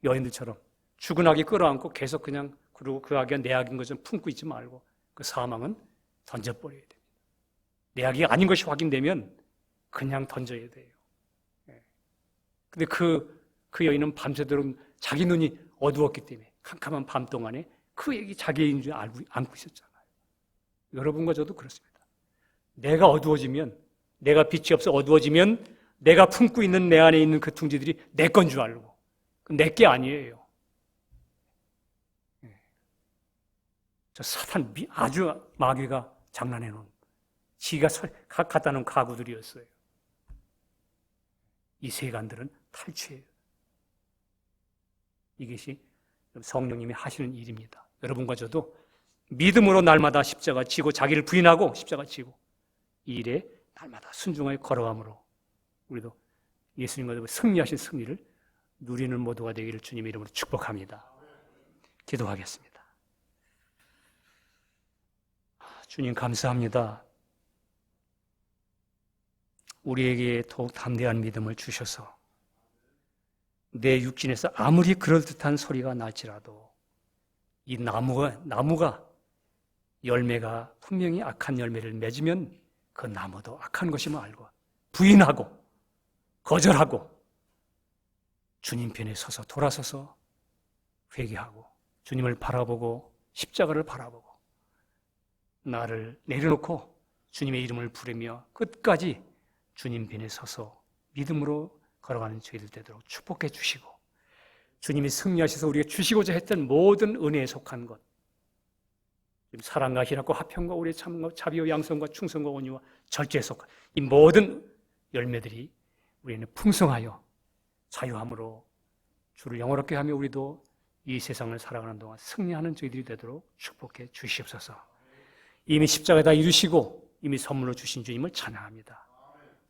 여인들처럼 죽은 아기 끌어안고 계속 그냥 그리고 그 아기가 내 아기인 것처럼 품고 있지 말고 그 사망은 던져버려야 됩니다. 내 아기가 아닌 것이 확인되면 그냥 던져야 돼요. 근데 그 여인은 밤새도록 자기 눈이 어두웠기 때문에 캄캄한 밤 동안에 그 얘기 자기인 줄 안고 있었잖아요. 여러분과 저도 그렇습니다. 내가 어두워지면 내가 빛이 없어 어두워지면 내가 품고 있는 내 안에 있는 그 둥지들이 내 건 줄 알고 내 게 아니에요. 저 사탄 아주 마귀가 장난해 놓은 지가 갖다 놓은 가구들이었어요. 이 세간들은 탈취해요. 이것이 성령님이 하시는 일입니다. 여러분과 저도 믿음으로 날마다 십자가 지고 자기를 부인하고 십자가 지고 이 일에 날마다 순종하여 걸어감으로 우리도 예수님과 승리하신 승리를 누리는 모두가 되기를 주님의 이름으로 축복합니다. 기도하겠습니다. 주님 감사합니다. 우리에게 더욱 담대한 믿음을 주셔서 내 육신에서 아무리 그럴듯한 소리가 날지라도 이 나무가 열매가 분명히 악한 열매를 맺으면 그 나무도 악한 것임을 알고 부인하고 거절하고 주님 편에 서서 돌아서서 회개하고 주님을 바라보고 십자가를 바라보고 나를 내려놓고 주님의 이름을 부르며 끝까지 주님 편에 서서 믿음으로 걸어가는 저희들 되도록 축복해 주시고 주님이 승리하셔서 우리가 주시고자 했던 모든 은혜에 속한 것 사랑과 희락과 화평과 오래 참과 자비와 양성과 충성과 온유와 절제에 속한 이 모든 열매들이 우리는 풍성하여 자유함으로 주를 영화롭게 하며 우리도 이 세상을 살아가는 동안 승리하는 저희들이 되도록 축복해 주시옵소서. 이미 십자가에 다 이루시고 이미 선물로 주신 주님을 찬양합니다.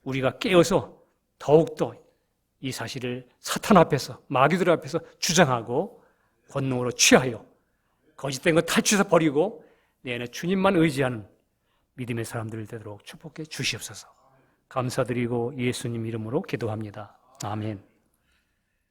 우리가 깨어서 더욱더 이 사실을 사탄 앞에서 마귀들 앞에서 주장하고 권능으로 취하여 거짓된 것 탈취해서 버리고 내 안에 주님만 의지하는 믿음의 사람들 되도록 축복해 주시옵소서. 감사드리고 예수님 이름으로 기도합니다. 아멘.